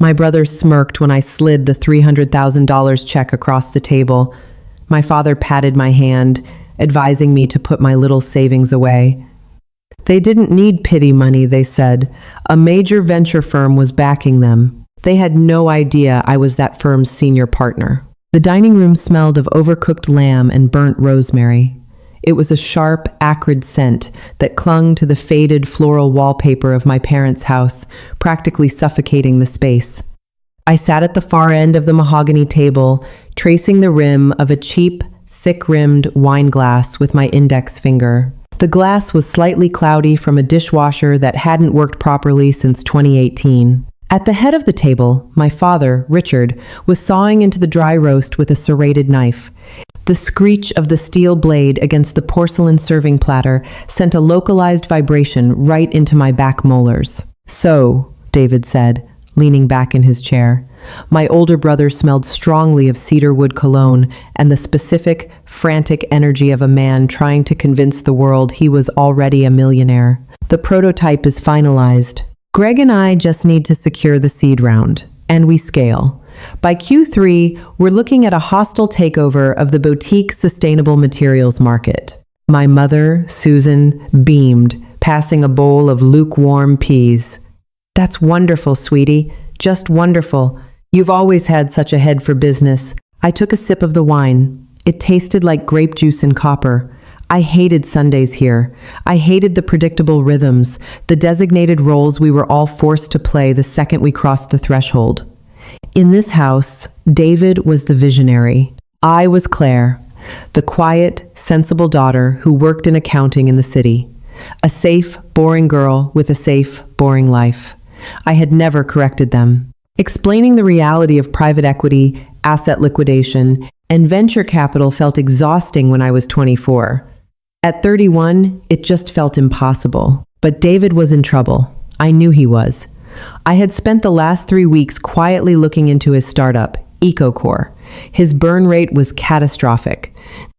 My brother smirked when I slid the $300,000 check across the table. My father patted my hand, advising me to put my little savings away. They didn't need pity money, they said. A major venture firm was backing them. They had no idea I was that firm's senior partner. The dining room smelled of overcooked lamb and burnt rosemary. It was a sharp, acrid scent that clung to the faded floral wallpaper of my parents' house, practically suffocating the space. I sat at the far end of the mahogany table, tracing the rim of a cheap, thick-rimmed wine glass with my index finger. The glass was slightly cloudy from a dishwasher that hadn't worked properly since 2018. At the head of the table, my father, Richard, was sawing into the dry roast with a serrated knife. The screech of the steel blade against the porcelain serving platter sent a localized vibration right into my back molars. "So," David said, leaning back in his chair. My older brother smelled strongly of cedarwood cologne and the specific, frantic energy of a man trying to convince the world he was already a millionaire. "The prototype is finalized. Greg and I just need to secure the seed round, and we scale. By Q3, we're looking at a hostile takeover of the boutique sustainable materials market." My mother, Susan, beamed, passing a bowl of lukewarm peas. "That's wonderful, sweetie. Just wonderful. You've always had such a head for business." I took a sip of the wine. It tasted like grape juice and copper. I hated Sundays here. I hated the predictable rhythms, the designated roles we were all forced to play the second we crossed the threshold. In this house, David was the visionary. I was Claire, the quiet, sensible daughter who worked in accounting in the city. A safe, boring girl with a safe, boring life. I had never corrected them. Explaining the reality of private equity, asset liquidation, and venture capital felt exhausting when I was 24. At 31, it just felt impossible. But David was in trouble. I knew he was. I had spent the last 3 weeks quietly looking into his startup, EcoCore. His burn rate was catastrophic.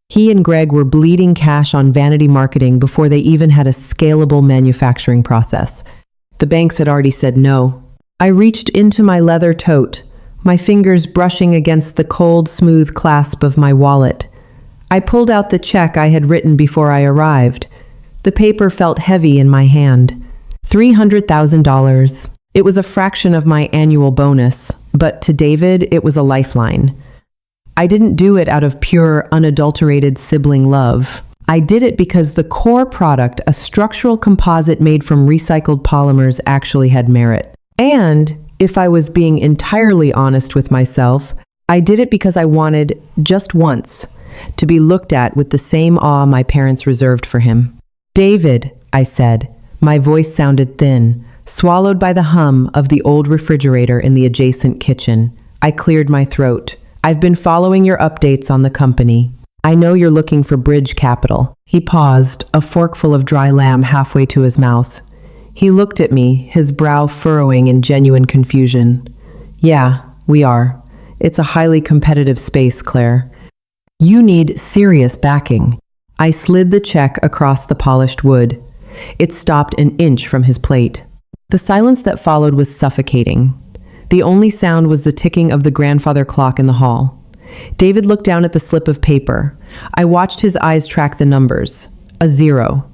He and Greg were bleeding cash on vanity marketing before they even had a scalable manufacturing process. The banks had already said no. I reached into my leather tote, my fingers brushing against the cold, smooth clasp of my wallet. I pulled out the check I had written before I arrived. The paper felt heavy in my hand. $300,000. It was a fraction of my annual bonus, but to David, it was a lifeline. I didn't do it out of pure, unadulterated sibling love. I did it because the core product, a structural composite made from recycled polymers, actually had merit. And, if I was being entirely honest with myself, I did it because I wanted, just once, to be looked at with the same awe my parents reserved for him. "David," I said. My voice sounded thin, swallowed by the hum of the old refrigerator in the adjacent kitchen. I cleared my throat. "I've been following your updates on the company. I know you're looking for bridge capital." He paused, a forkful of dry lamb halfway to his mouth. He looked at me, his brow furrowing in genuine confusion. "Yeah, we are. It's a highly competitive space, Claire. You need serious backing." I slid the check across the polished wood. It stopped an inch from his plate. The silence that followed was suffocating. The only sound was the ticking of the grandfather clock in the hall. David looked down at the slip of paper. I watched his eyes track the numbers. A 0.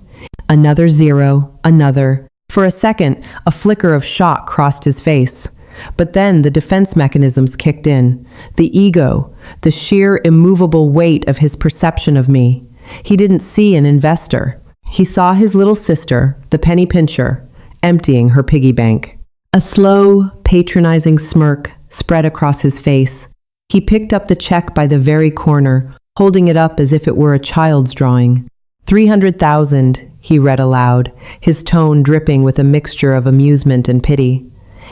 Another 0. Another. For a second, a flicker of shock crossed his face. But then the defense mechanisms kicked in. The ego, the sheer immovable weight of his perception of me. He didn't see an investor. He saw his little sister, the penny pincher, emptying her piggy bank. A slow, patronizing smirk spread across his face. He picked up the check by the very corner, holding it up as if it were a child's drawing. $300,000, he read aloud, his tone dripping with a mixture of amusement and pity.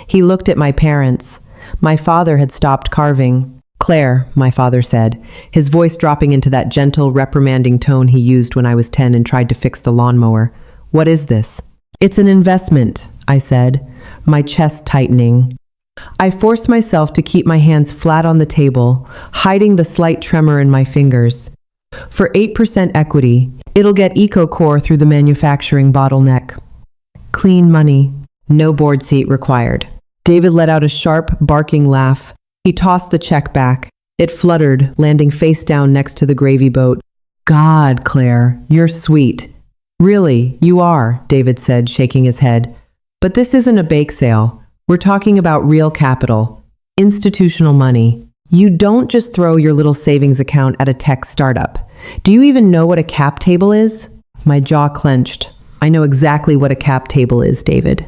He looked at my parents. My father had stopped carving. "Claire," my father said, his voice dropping into that gentle, reprimanding tone he used when I was 10 and tried to fix the lawnmower. "What is this?" "It's an investment," I said, my chest tightening. I forced myself to keep my hands flat on the table, hiding the slight tremor in my fingers. "For 8% equity, it'll get EcoCore through the manufacturing bottleneck. Clean money, no board seat required." David let out a sharp, barking laugh. He tossed the check back. It fluttered, landing face down next to the gravy boat. God, Claire, you're sweet. Really, you are, David said, shaking his head. But this isn't a bake sale. We're talking about real capital, institutional money. You don't just throw your little savings account at a tech startup. Do you even know what a cap table is? My jaw clenched. I know exactly what a cap table is, David.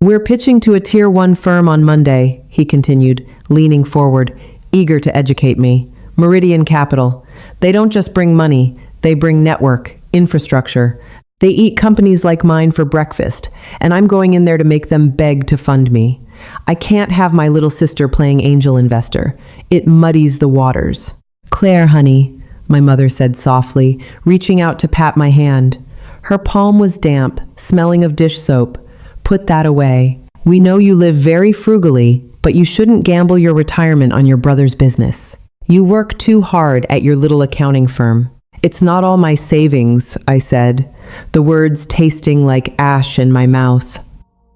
We're pitching to a Tier 1 firm on Monday, he continued, leaning forward, eager to educate me. Meridian Capital. They don't just bring money, they bring network, infrastructure. They eat companies like mine for breakfast, and I'm going in there to make them beg to fund me. I can't have my little sister playing angel investor. It muddies the waters. Claire, honey, my mother said softly, reaching out to pat my hand. Her palm was damp, smelling of dish soap. Put that away. We know you live very frugally, but you shouldn't gamble your retirement on your brother's business. You work too hard at your little accounting firm. It's not all my savings, I said, the words tasting like ash in my mouth.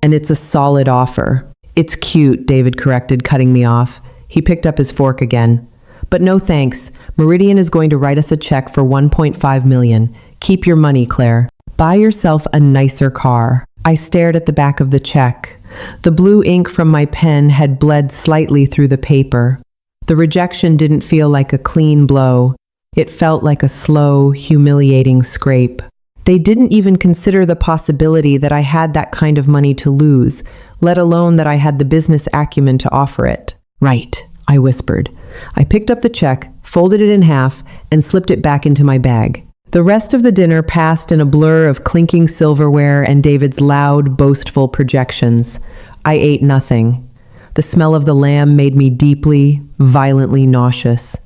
And it's a solid offer. It's cute, David corrected, cutting me off. He picked up his fork again. But no thanks. Meridian is going to write us a check for $1.5 million. Keep your money, Claire. Buy yourself a nicer car. I stared at the back of the check. The blue ink from my pen had bled slightly through the paper. The rejection didn't feel like a clean blow. It felt like a slow, humiliating scrape. They didn't even consider the possibility that I had that kind of money to lose, let alone that I had the business acumen to offer it. Right, I whispered. I picked up the check, folded it in half, and slipped it back into my bag. The rest of the dinner passed in a blur of clinking silverware and David's loud, boastful projections. I ate nothing. The smell of the lamb made me deeply, violently nauseous.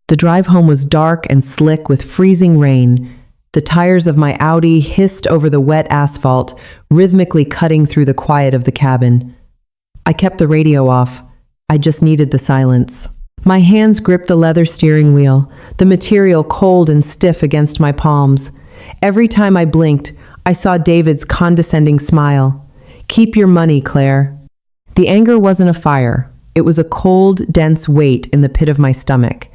The drive home was dark and slick with freezing rain. The tires of my Audi hissed over the wet asphalt, rhythmically cutting through the quiet of the cabin. I kept the radio off. I just needed the silence. My hands gripped the leather steering wheel, the material cold and stiff against my palms. Every time I blinked, I saw David's condescending smile. Keep your money, Claire. The anger wasn't a fire. It was a cold, dense weight in the pit of my stomach.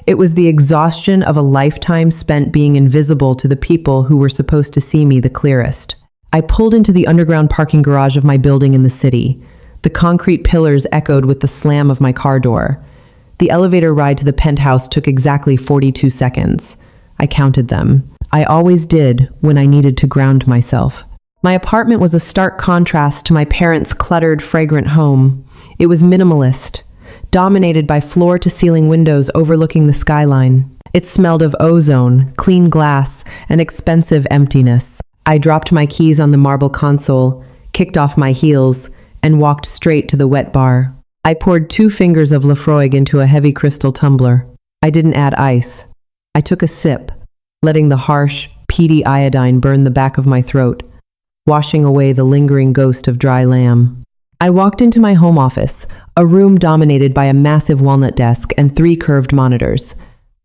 It was the exhaustion of a lifetime spent being invisible to the people who were supposed to see me the clearest. I pulled into the underground parking garage of my building in the city. The concrete pillars echoed with the slam of my car door. The elevator ride to the penthouse took exactly 42 seconds. I counted them. I always did when I needed to ground myself. My apartment was a stark contrast to my parents' cluttered, fragrant home. It was minimalist, dominated by floor-to-ceiling windows overlooking the skyline. It smelled of ozone, clean glass, and expensive emptiness. I dropped my keys on the marble console, kicked off my heels, and walked straight to the wet bar. I poured 2 fingers of Lafroig into a heavy crystal tumbler. I didn't add ice. I took a sip, letting the harsh, peaty iodine burn the back of my throat, washing away the lingering ghost of dry lamb. I walked into my home office, a room dominated by a massive walnut desk and 3 curved monitors.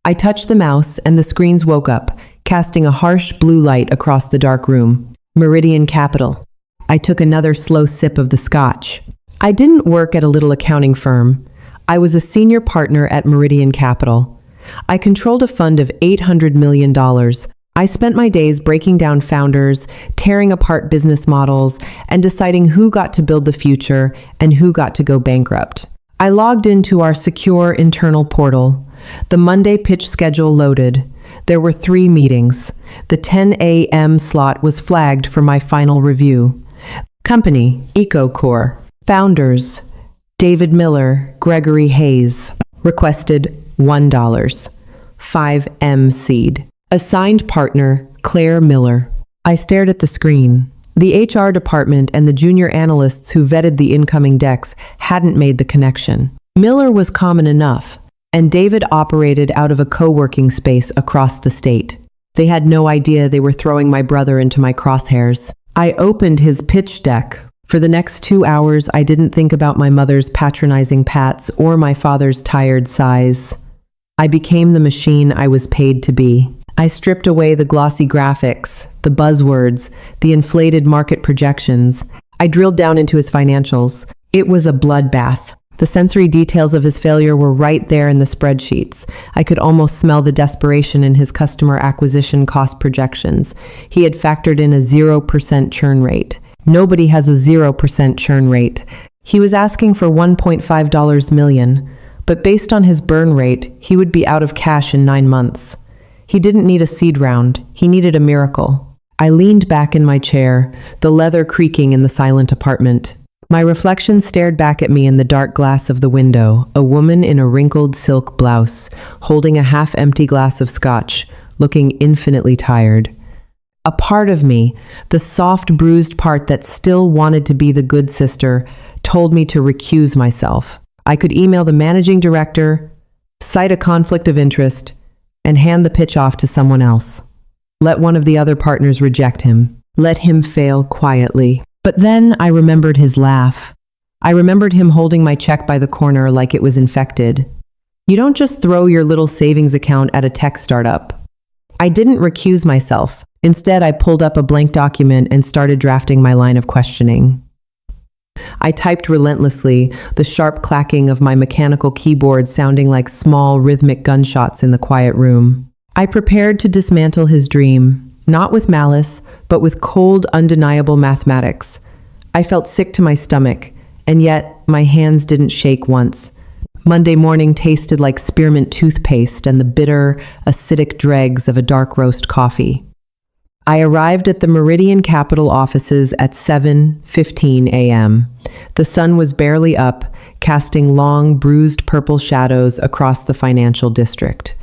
I touched the mouse and the screens woke up, casting a harsh blue light across the dark room. Meridian Capital. I took another slow sip of the scotch. I didn't work at a little accounting firm. I was a senior partner at Meridian Capital. I controlled a fund of $800 million. I spent my days breaking down founders, tearing apart business models, and deciding who got to build the future and who got to go bankrupt. I logged into our secure internal portal. The Monday pitch schedule loaded. There were 3 meetings. The 10 a.m. slot was flagged for my final review. Company, EcoCore. Founders, David Miller, Gregory Hayes. Requested $1. 5M seed. Assigned partner, Claire Miller. I stared at the screen. The HR department and the junior analysts who vetted the incoming decks hadn't made the connection. Miller was common enough, and David operated out of a co-working space across the state. They had no idea they were throwing my brother into my crosshairs. I opened his pitch deck. For the next 2 hours, I didn't think about my mother's patronizing pats or my father's tired sighs. I became the machine I was paid to be. I stripped away the glossy graphics, the buzzwords, the inflated market projections. I drilled down into his financials. It was a bloodbath. The sensory details of his failure were right there in the spreadsheets. I could almost smell the desperation in his customer acquisition cost projections. He had factored in a 0% churn rate. Nobody has a 0% churn rate. He was asking for $1.5 million, but based on his burn rate, he would be out of cash in 9 months. He didn't need a seed round. He needed a miracle. I leaned back in my chair, the leather creaking in the silent apartment. My reflection stared back at me in the dark glass of the window, a woman in a wrinkled silk blouse, holding a half-empty glass of scotch, looking infinitely tired. A part of me, the soft, bruised part that still wanted to be the good sister, told me to recuse myself. I could email the managing director, cite a conflict of interest, and hand the pitch off to someone else. Let one of the other partners reject him. Let him fail quietly. But then I remembered his laugh. I remembered him holding my check by the corner like it was infected. You don't just throw your little savings account at a tech startup. I didn't recuse myself. Instead, I pulled up a blank document and started drafting my line of questioning. I typed relentlessly, the sharp clacking of my mechanical keyboard sounding like small, rhythmic gunshots in the quiet room. I prepared to dismantle his dream, not with malice, but with cold, undeniable mathematics. I felt sick to my stomach, and yet my hands didn't shake once. Monday morning tasted like spearmint toothpaste and the bitter, acidic dregs of a dark roast coffee. I arrived at the Meridian Capital offices at 7:15 a.m. The sun was barely up, casting long, bruised purple shadows across the financial district.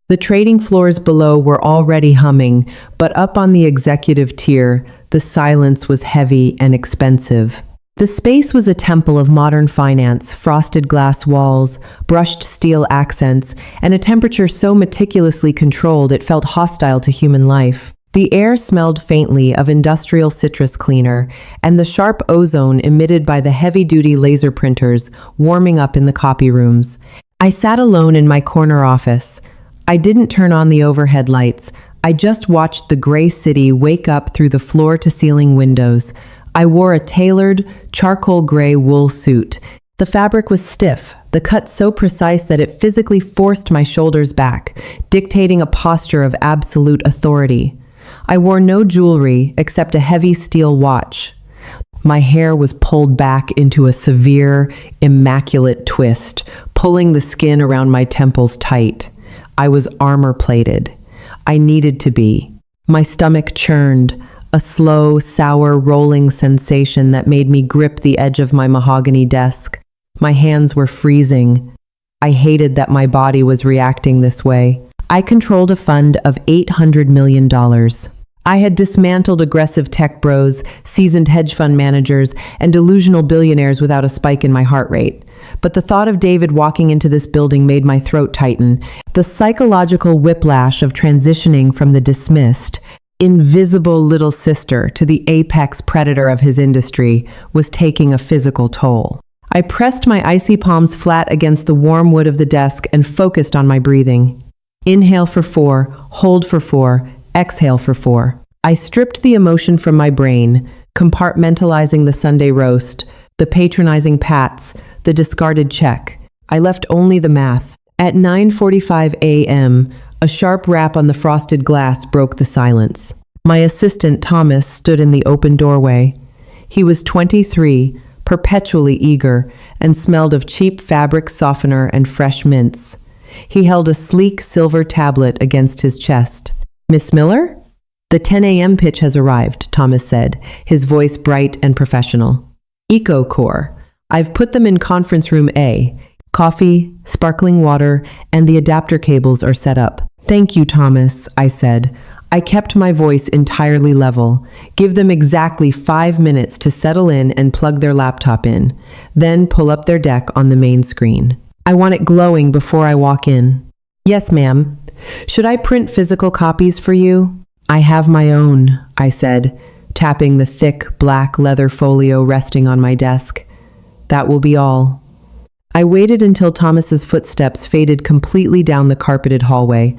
The trading floors below were already humming, but up on the executive tier, the silence was heavy and expensive. The space was a temple of modern finance, frosted glass walls, brushed steel accents, and a temperature so meticulously controlled it felt hostile to human life. The air smelled faintly of industrial citrus cleaner, and the sharp ozone emitted by the heavy-duty laser printers warming up in the copy rooms. I sat alone in my corner office. I didn't turn on the overhead lights. I just watched the gray city wake up through the floor-to-ceiling windows. I wore a tailored, charcoal gray wool suit. The fabric was stiff, the cut so precise that it physically forced my shoulders back, dictating a posture of absolute authority. I wore no jewelry except a heavy steel watch. My hair was pulled back into a severe, immaculate twist, pulling the skin around my temples tight. I was armor-plated. I needed to be. My stomach churned, a slow, sour, rolling sensation that made me grip the edge of my mahogany desk. My hands were freezing. I hated that my body was reacting this way. I controlled a fund of $800 million. I had dismantled aggressive tech bros, seasoned hedge fund managers, and delusional billionaires without a spike in my heart rate. But the thought of David walking into this building made my throat tighten. The psychological whiplash of transitioning from the dismissed, invisible little sister to the apex predator of his industry was taking a physical toll. I pressed my icy palms flat against the warm wood of the desk and focused on my breathing. Inhale for 4, hold for 4, exhale for 4. I stripped the emotion from my brain, compartmentalizing the Sunday roast, the patronizing pats, the discarded check. I left only the math. At 9:45 a.m., a sharp rap on the frosted glass broke the silence. My assistant, Thomas, stood in the open doorway. He was 23, perpetually eager, and smelled of cheap fabric softener and fresh mints. He held a sleek silver tablet against his chest. "Miss Miller?" "The 10 a.m. pitch has arrived," Thomas said, his voice bright and professional. "EcoCore. I've put them in conference room A. Coffee, sparkling water, and the adapter cables are set up." "Thank you, Thomas," I said. I kept my voice entirely level. Give them exactly 5 minutes to settle in and plug their laptop in. Then pull up their deck on the main screen. I want it glowing before I walk in. "Yes, ma'am. Should I print physical copies for you?" "I have my own," I said, tapping the thick, black leather folio resting on my desk. "That will be all." I waited until Thomas's footsteps faded completely down the carpeted hallway.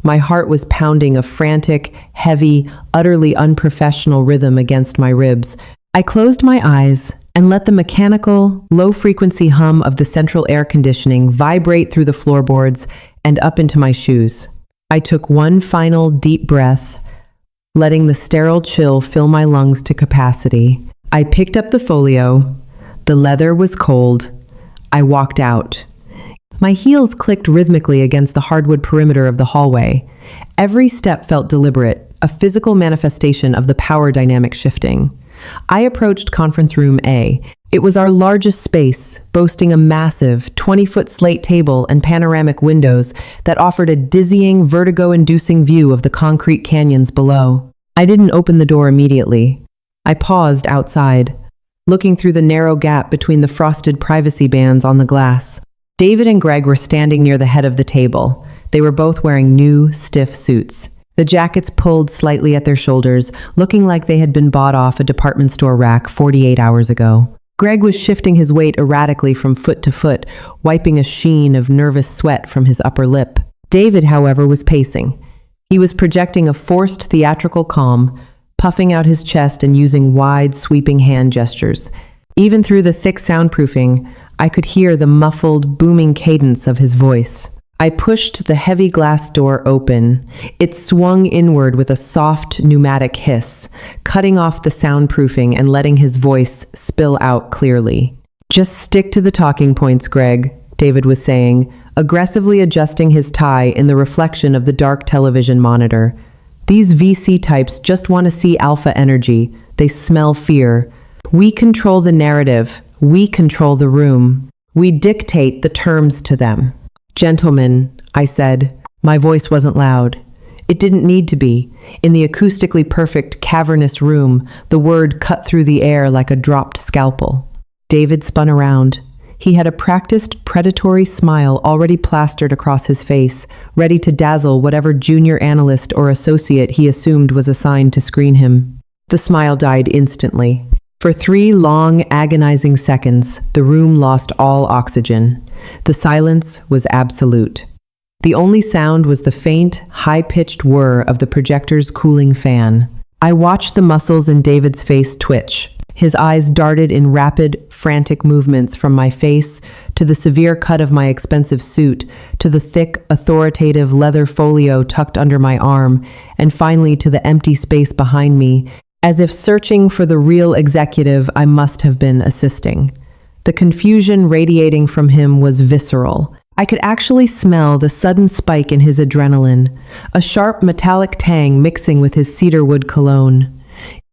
My heart was pounding a frantic, heavy, utterly unprofessional rhythm against my ribs. I closed my eyes and let the mechanical, low-frequency hum of the central air conditioning vibrate through the floorboards and up into my shoes. I took one final deep breath, letting the sterile chill fill my lungs to capacity. I picked up the folio. The leather was cold. I walked out. My heels clicked rhythmically against the hardwood perimeter of the hallway. Every step felt deliberate, a physical manifestation of the power dynamic shifting. I approached conference room A. It was our largest space, boasting a massive 20-foot slate table and panoramic windows that offered a dizzying, vertigo-inducing view of the concrete canyons below. I didn't open the door immediately. I paused outside, looking through the narrow gap between the frosted privacy bands on the glass. David and Greg were standing near the head of the table. They were both wearing new, stiff suits. The jackets pulled slightly at their shoulders, looking like they had been bought off a department store rack 48 hours ago. Greg was shifting his weight erratically from foot to foot, wiping a sheen of nervous sweat from his upper lip. David, however, was pacing. He was projecting a forced theatrical calm, puffing out his chest and using wide, sweeping hand gestures. Even through the thick soundproofing, I could hear the muffled, booming cadence of his voice. I pushed the heavy glass door open. It swung inward with a soft, pneumatic hiss, cutting off the soundproofing and letting his voice spill out clearly. "Just stick to the talking points, Greg," David was saying, aggressively adjusting his tie in the reflection of the dark television monitor. "These VC types just want to see alpha energy. They smell fear. We control the narrative. We control the room. We dictate the terms to them." "Gentlemen," I said. My voice wasn't loud. It didn't need to be. In the acoustically perfect, cavernous room, the word cut through the air like a dropped scalpel. David spun around. He had a practiced, predatory smile already plastered across his face, ready to dazzle whatever junior analyst or associate he assumed was assigned to screen him. The smile died instantly. For 3 long, agonizing seconds, the room lost all oxygen. The silence was absolute. The only sound was the faint, high-pitched whir of the projector's cooling fan. I watched the muscles in David's face twitch. His eyes darted in rapid, frantic movements from my face to the severe cut of my expensive suit, to the thick, authoritative leather folio tucked under my arm, and finally to the empty space behind me, as if searching for the real executive I must have been assisting. The confusion radiating from him was visceral. I could actually smell the sudden spike in his adrenaline, a sharp metallic tang mixing with his cedarwood cologne.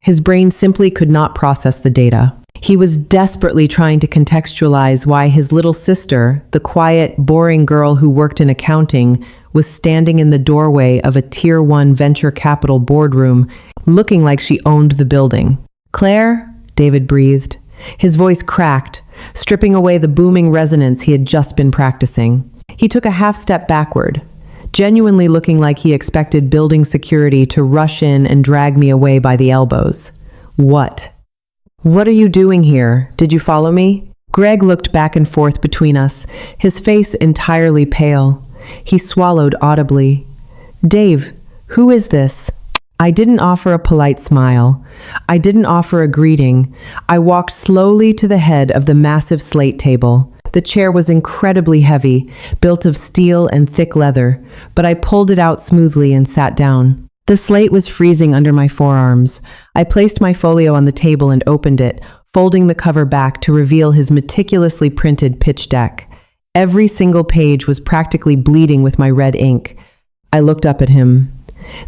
His brain simply could not process the data. He was desperately trying to contextualize why his little sister, the quiet, boring girl who worked in accounting, was standing in the doorway of a Tier 1 venture capital boardroom, looking like she owned the building. "Claire?" David breathed. His voice cracked, stripping away the booming resonance he had just been practicing. He took a half step backward, genuinely looking like he expected building security to rush in and drag me away by the elbows. "What? What are you doing here? Did you follow me?" Greg looked back and forth between us, his face entirely pale. He swallowed audibly. "Dave, who is this?" I didn't offer a polite smile. I didn't offer a greeting. I walked slowly to the head of the massive slate table. The chair was incredibly heavy, built of steel and thick leather, but I pulled it out smoothly and sat down. The slate was freezing under my forearms. I placed my folio on the table and opened it, folding the cover back to reveal his meticulously printed pitch deck. Every single page was practically bleeding with my red ink. I looked up at him.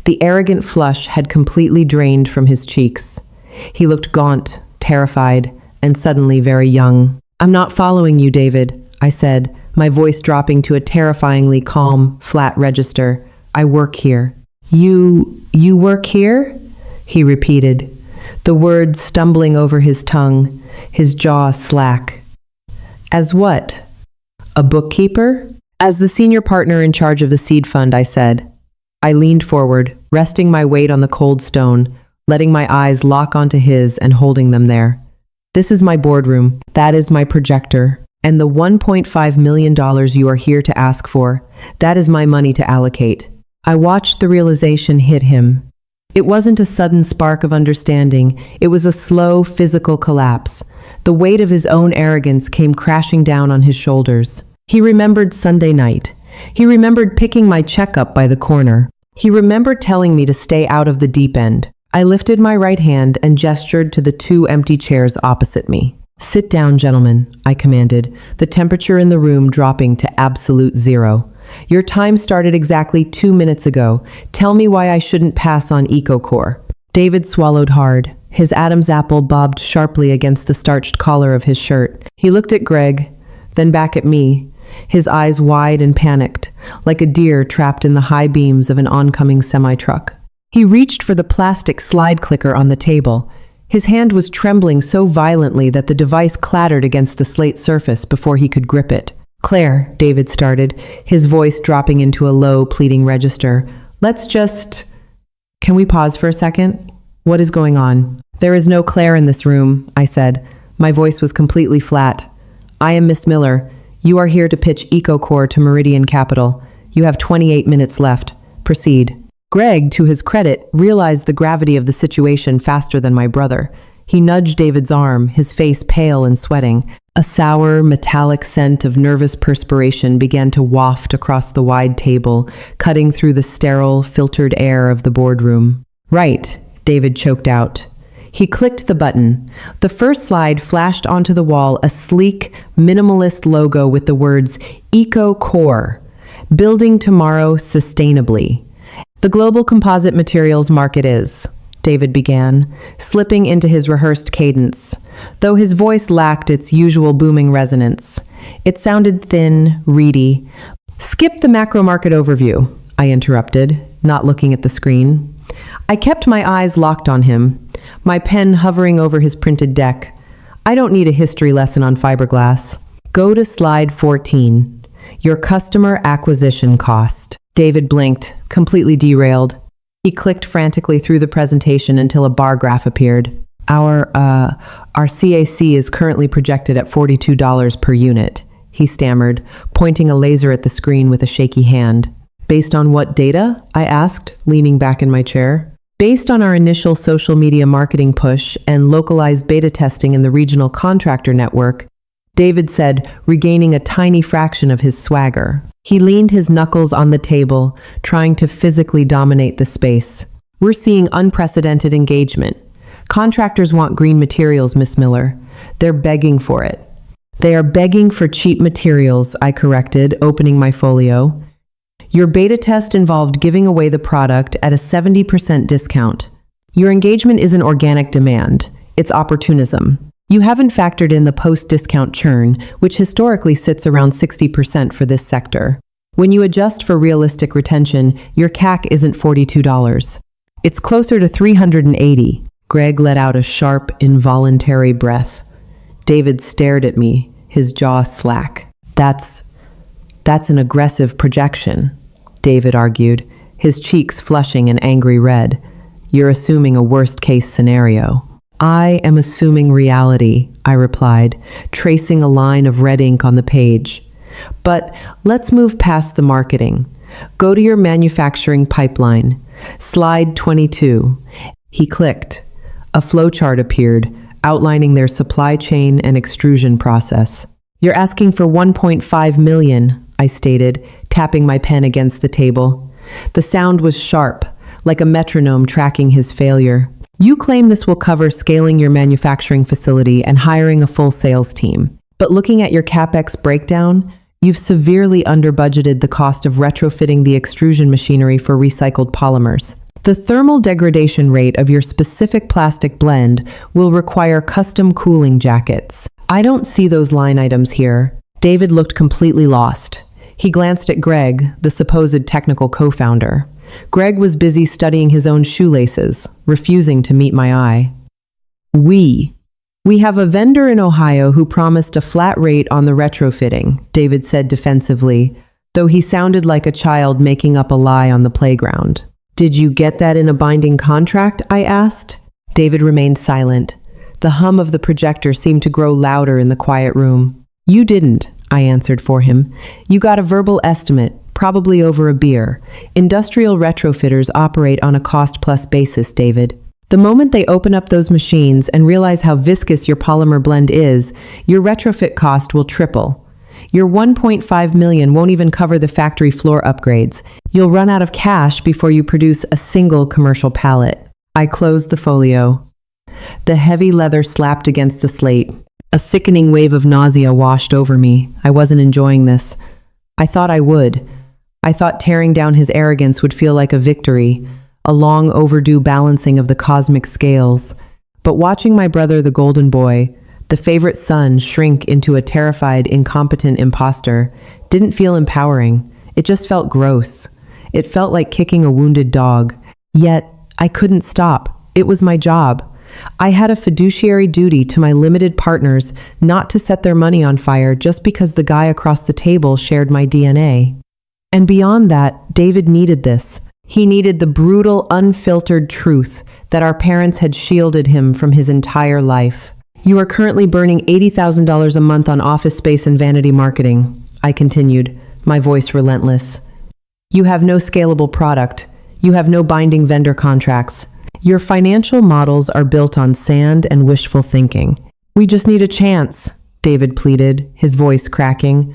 The arrogant flush had completely drained from his cheeks. He looked gaunt, terrified, and suddenly very young. "I'm not following you, David," I said, my voice dropping to a terrifyingly calm, flat register. "I work here." You work here?" he repeated, the words stumbling over his tongue, his jaw slack. "As what? A bookkeeper?" "As the senior partner in charge of the seed fund," I said. I leaned forward, resting my weight on the cold stone, letting my eyes lock onto his and holding them there. "This is my boardroom. That is my projector. And the $1.5 million you are here to ask for, that is my money to allocate." I watched the realization hit him. It wasn't a sudden spark of understanding. It was a slow, physical collapse. The weight of his own arrogance came crashing down on his shoulders. He remembered Sunday night. He remembered picking my check up by the corner. He remembered telling me to stay out of the deep end. I lifted my right hand and gestured to the two empty chairs opposite me. "Sit down, gentlemen," I commanded, the temperature in the room dropping to absolute zero. "Your time started exactly 2 minutes ago. Tell me why I shouldn't pass on EcoCore." David swallowed hard. His Adam's apple bobbed sharply against the starched collar of his shirt. He looked at Greg, then back at me, his eyes wide and panicked, like a deer trapped in the high beams of an oncoming semi-truck. He reached for the plastic slide clicker on the table. His hand was trembling so violently that the device clattered against the slate surface before he could grip it. "Claire," David started, his voice dropping into a low, pleading register. Can we pause for a second? What is going on?" "There is no Claire in this room," I said. My voice was completely flat. "I am Miss Miller. You are here to pitch EcoCore to Meridian Capital. You have 28 minutes left. Proceed." Greg, to his credit, realized the gravity of the situation faster than my brother. He nudged David's arm, his face pale and sweating. A sour, metallic scent of nervous perspiration began to waft across the wide table, cutting through the sterile, filtered air of the boardroom. "Right," David choked out. He clicked the button. The first slide flashed onto the wall a sleek, minimalist logo with the words EcoCore, building tomorrow sustainably. "The global composite materials market is," David began, slipping into his rehearsed cadence, though his voice lacked its usual booming resonance. It sounded thin, reedy. "Skip the macro market overview," I interrupted, not looking at the screen. I kept my eyes locked on him, my pen hovering over his printed deck. "I don't need a history lesson on fiberglass. Go to slide 14. Your customer acquisition cost." David blinked, completely derailed. He clicked frantically through the presentation until a bar graph appeared. Our CAC is currently projected at $42 per unit," he stammered, pointing a laser at the screen with a shaky hand. "Based on what data?" I asked, leaning back in my chair. "Based on our initial social media marketing push and localized beta testing in the regional contractor network," David said, regaining a tiny fraction of his swagger. He leaned his knuckles on the table, trying to physically dominate the space. "We're seeing unprecedented engagement. Contractors want green materials, Miss Miller. They're begging for it." "They are begging for cheap materials," I corrected, opening my folio. "Your beta test involved giving away the product at a 70% discount. Your engagement isn't organic demand, it's opportunism. You haven't factored in the post-discount churn, which historically sits around 60% for this sector. When you adjust for realistic retention, your CAC isn't $42. It's closer to $380. Greg let out a sharp, involuntary breath. David stared at me, his jaw slack. That's an aggressive projection," David argued, his cheeks flushing an angry red. "You're assuming a worst-case scenario." "I am assuming reality," I replied, tracing a line of red ink on the page. "But let's move past the marketing. Go to your manufacturing pipeline. Slide 22. He clicked. A flowchart appeared, outlining their supply chain and extrusion process. "You're asking for 1.5 million, I stated, tapping my pen against the table. The sound was sharp, like a metronome tracking his failure. "You claim this will cover scaling your manufacturing facility and hiring a full sales team. But looking at your CapEx breakdown, you've severely under-budgeted the cost of retrofitting the extrusion machinery for recycled polymers. The thermal degradation rate of your specific plastic blend will require custom cooling jackets. I don't see those line items here." David looked completely lost. He glanced at Greg, the supposed technical co-founder. Greg was busy studying his own shoelaces, refusing to meet my eye. We have a vendor in Ohio who promised a flat rate on the retrofitting," David said defensively, though he sounded like a child making up a lie on the playground. "Did you get that in a binding contract?" I asked. David remained silent. The hum of the projector seemed to grow louder in the quiet room. "You didn't," I answered for him. "You got a verbal estimate, probably over a beer. Industrial retrofitters operate on a cost-plus basis, David." The moment they open up those machines and realize how viscous your polymer blend is, your retrofit cost will triple. Your 1.5 million won't even cover the factory floor upgrades. You'll run out of cash before you produce a single commercial pallet. I closed the folio. The heavy leather slapped against the slate. A sickening wave of nausea washed over me. I wasn't enjoying this. I thought I would. I thought tearing down his arrogance would feel like a victory, a long overdue balancing of the cosmic scales. But watching my brother, the golden boy, the favorite son, shrink into a terrified, incompetent imposter, didn't feel empowering. It just felt gross. It felt like kicking a wounded dog. Yet, I couldn't stop. It was my job. I had a fiduciary duty to my limited partners not to set their money on fire just because the guy across the table shared my DNA. And beyond that, David needed this. He needed the brutal, unfiltered truth that our parents had shielded him from his entire life. You are currently burning $80,000 a month on office space and vanity marketing, I continued, my voice relentless. You have no scalable product. You have no binding vendor contracts. Your financial models are built on sand and wishful thinking. We just need a chance, David pleaded, his voice cracking.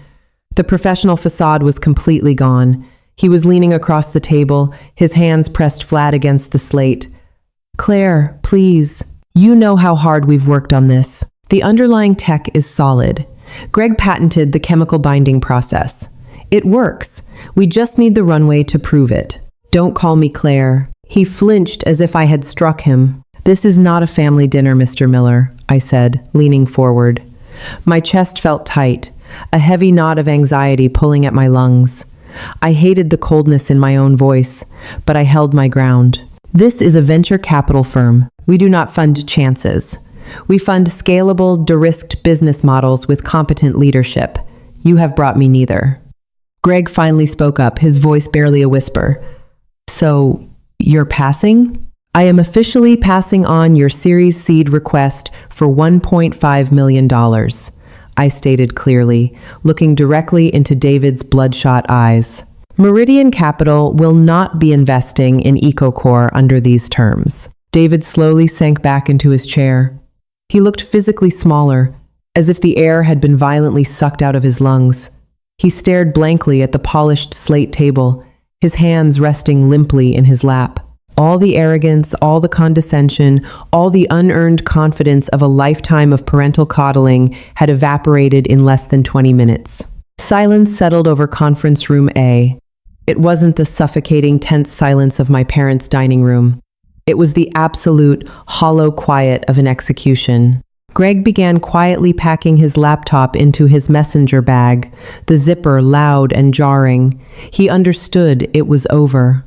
The professional facade was completely gone. He was leaning across the table, his hands pressed flat against the slate. Claire, please. You know how hard we've worked on this. The underlying tech is solid. Greg patented the chemical binding process. It works. We just need the runway to prove it. Don't call me Claire. He flinched as if I had struck him. This is not a family dinner, Mr. Miller, I said, leaning forward. My chest felt tight, a heavy knot of anxiety pulling at my lungs. I hated the coldness in my own voice, but I held my ground. This is a venture capital firm. We do not fund chances. We fund scalable, de-risked business models with competent leadership. You have brought me neither. Greg finally spoke up, his voice barely a whisper. So, you're passing? I am officially passing on your Series Seed request for $1.5 million, I stated clearly, looking directly into David's bloodshot eyes. Meridian Capital will not be investing in EcoCore under these terms. David slowly sank back into his chair. He looked physically smaller, as if the air had been violently sucked out of his lungs. He stared blankly at the polished slate table, his hands resting limply in his lap. All the arrogance, all the condescension, all the unearned confidence of a lifetime of parental coddling had evaporated in less than 20 minutes. Silence settled over conference room A. It wasn't the suffocating, tense silence of my parents' dining room. It was the absolute, hollow quiet of an execution. Greg began quietly packing his laptop into his messenger bag, the zipper loud and jarring. He understood it was over.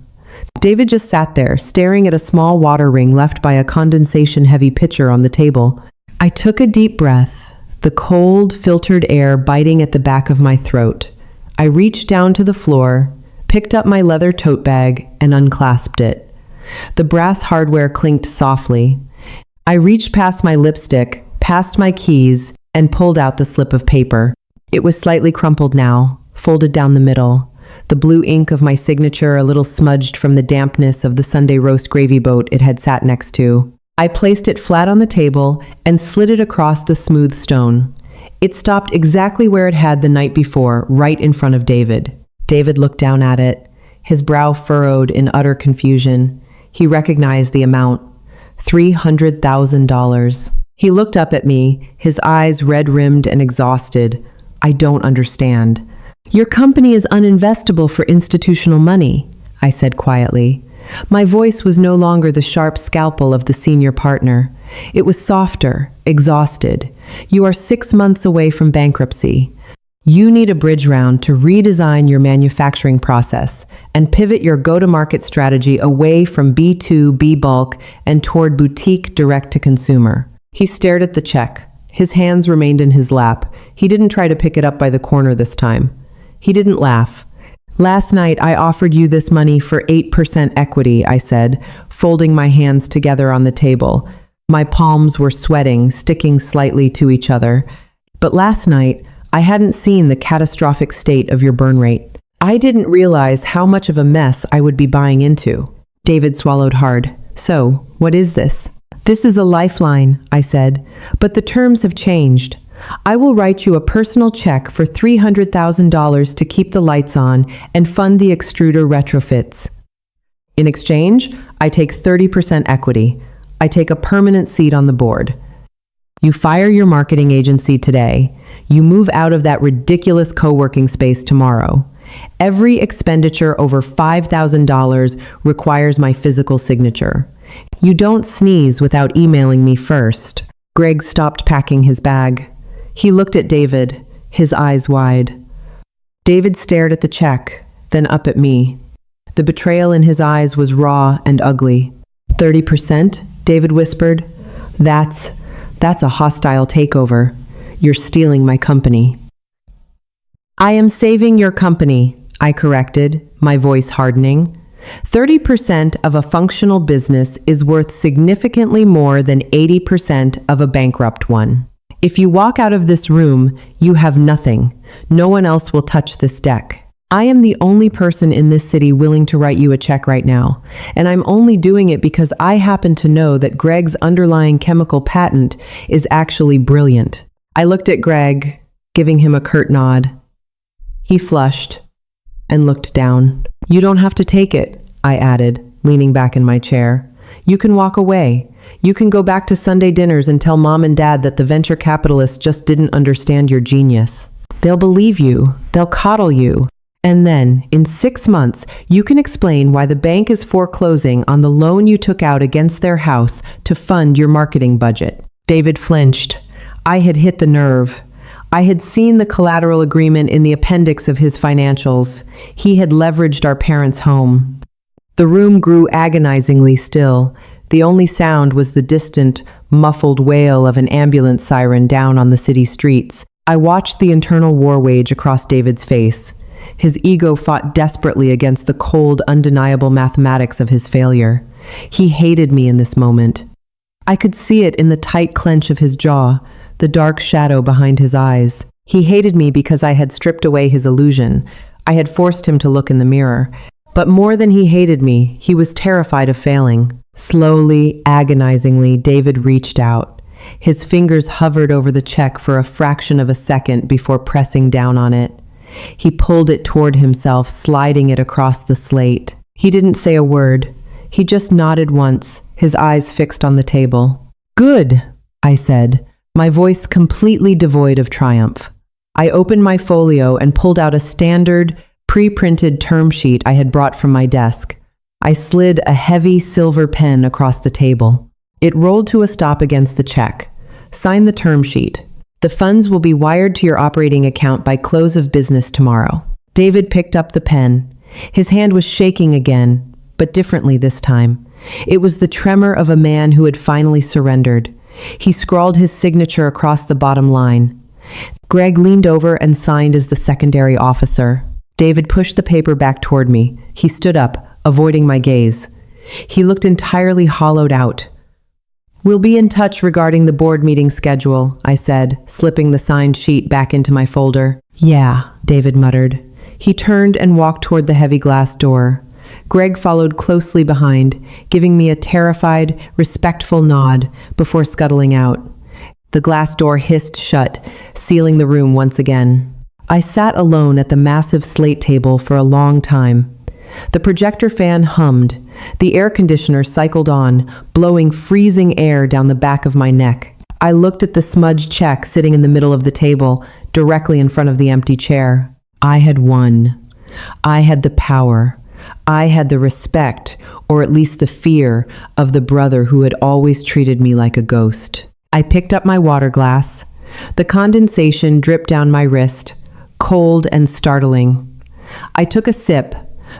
David just sat there, staring at a small water ring left by a condensation-heavy pitcher on the table. I took a deep breath, the cold, filtered air biting at the back of my throat. I reached down to the floor, picked up my leather tote bag, and unclasped it. The brass hardware clinked softly. I reached past my lipstick, past my keys, and pulled out the slip of paper. It was slightly crumpled now, folded down the middle. The blue ink of my signature a little smudged from the dampness of the Sunday roast gravy boat it had sat next to. I placed it flat on the table and slid it across the smooth stone. It stopped exactly where it had the night before, right in front of David. David looked down at it, his brow furrowed in utter confusion. He recognized the amount. $300,000. He looked up at me, his eyes red-rimmed and exhausted. I don't understand. Your company is uninvestable for institutional money, I said quietly. My voice was no longer the sharp scalpel of the senior partner. It was softer, exhausted. You are 6 months away from bankruptcy. You need a bridge round to redesign your manufacturing process and pivot your go-to-market strategy away from B2B bulk and toward boutique direct-to-consumer. He stared at the check. His hands remained in his lap. He didn't try to pick it up by the corner this time. He didn't laugh. Last night, I offered you this money for 8% equity, I said, folding my hands together on the table. My palms were sweating, sticking slightly to each other. But last night, I hadn't seen the catastrophic state of your burn rate. I didn't realize how much of a mess I would be buying into. David swallowed hard. So, What is this? This is a lifeline, I said, but the terms have changed. I will write you a personal check for $300,000 to keep the lights on and fund the extruder retrofits. In exchange, I take 30% equity. I take a permanent seat on the board. You fire your marketing agency today. You move out of that ridiculous co-working space tomorrow. Every expenditure over $5,000 requires my physical signature. You don't sneeze without emailing me first. Greg stopped packing his bag. He looked at David, his eyes wide. David stared at the check, then up at me. The betrayal in his eyes was raw and ugly. 30%? David whispered. That's a hostile takeover. You're stealing my company. I am saving your company, I corrected, my voice hardening. 30% of a functional business is worth significantly more than 80% of a bankrupt one. If you walk out of this room, you have nothing. No one else will touch this deck. I am the only person in this city willing to write you a check right now, and I'm only doing it because I happen to know that Greg's underlying chemical patent is actually brilliant. I looked at Greg, giving him a curt nod. He flushed and looked down. You don't have to take it, I added, leaning back in my chair. You can walk away. You can go back to Sunday dinners and tell Mom and Dad that the venture capitalists just didn't understand your genius. They'll believe you. They'll coddle you. And then, in 6 months, you can explain why the bank is foreclosing on the loan you took out against their house to fund your marketing budget. David flinched. I had hit the nerve. I had seen the collateral agreement in the appendix of his financials. He had leveraged our parents' home. The room grew agonizingly still. The only sound was the distant, muffled wail of an ambulance siren down on the city streets. I watched the internal war wage across David's face. His ego fought desperately against the cold, undeniable mathematics of his failure. He hated me in this moment. I could see it in the tight clench of his jaw, the dark shadow behind his eyes. He hated me because I had stripped away his illusion. I had forced him to look in the mirror. But more than he hated me, he was terrified of failing. Slowly, agonizingly, David reached out. His fingers hovered over the check for a fraction of a second before pressing down on it. He pulled it toward himself, sliding it across the slate. He didn't say a word. He just nodded once, his eyes fixed on the table. Good, I said, my voice completely devoid of triumph. I opened my folio and pulled out a standard, pre-printed term sheet I had brought from my desk. I slid a heavy silver pen across the table. It rolled to a stop against the check. Sign the term sheet. The funds will be wired to your operating account by close of business tomorrow. David picked up the pen. His hand was shaking again, but differently this time. It was the tremor of a man who had finally surrendered. He scrawled his signature across the bottom line. Greg leaned over and signed as the secondary officer. David pushed the paper back toward me. He stood up, avoiding my gaze. He looked entirely hollowed out. We'll be in touch regarding the board meeting schedule, I said, slipping the signed sheet back into my folder. Yeah, David muttered. He turned and walked toward the heavy glass door. Greg followed closely behind, giving me a terrified, respectful nod before scuttling out. The glass door hissed shut, sealing the room once again. I sat alone at the massive slate table for a long time. The projector fan hummed. The air conditioner cycled on, blowing freezing air down the back of my neck. I looked at the smudged check sitting in the middle of the table, directly in front of the empty chair. I had won. I had the power. I had the respect, or at least the fear, of the brother who had always treated me like a ghost. I picked up my water glass. The condensation dripped down my wrist, cold and startling. I took a sip.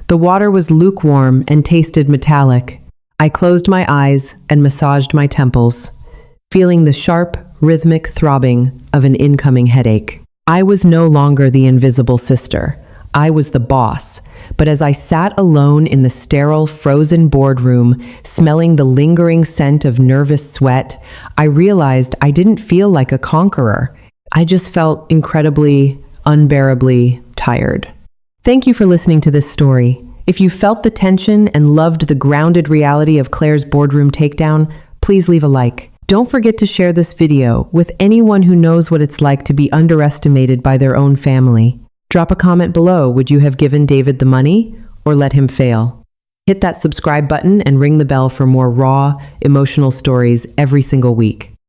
The water was lukewarm and tasted metallic. I closed my eyes and massaged my temples, feeling the sharp, rhythmic throbbing of an incoming headache. I was no longer the invisible sister. I was the boss. But as I sat alone in the sterile, frozen boardroom, smelling the lingering scent of nervous sweat, I realized I didn't feel like a conqueror. I just felt incredibly, unbearably tired. Thank you for listening to this story. If you felt the tension and loved the grounded reality of Claire's boardroom takedown, please leave a like. Don't forget to share this video with anyone who knows what it's like to be underestimated by their own family. Drop a comment below. Would you have given David the money or let him fail? Hit that subscribe button and ring the bell for more raw, emotional stories every single week.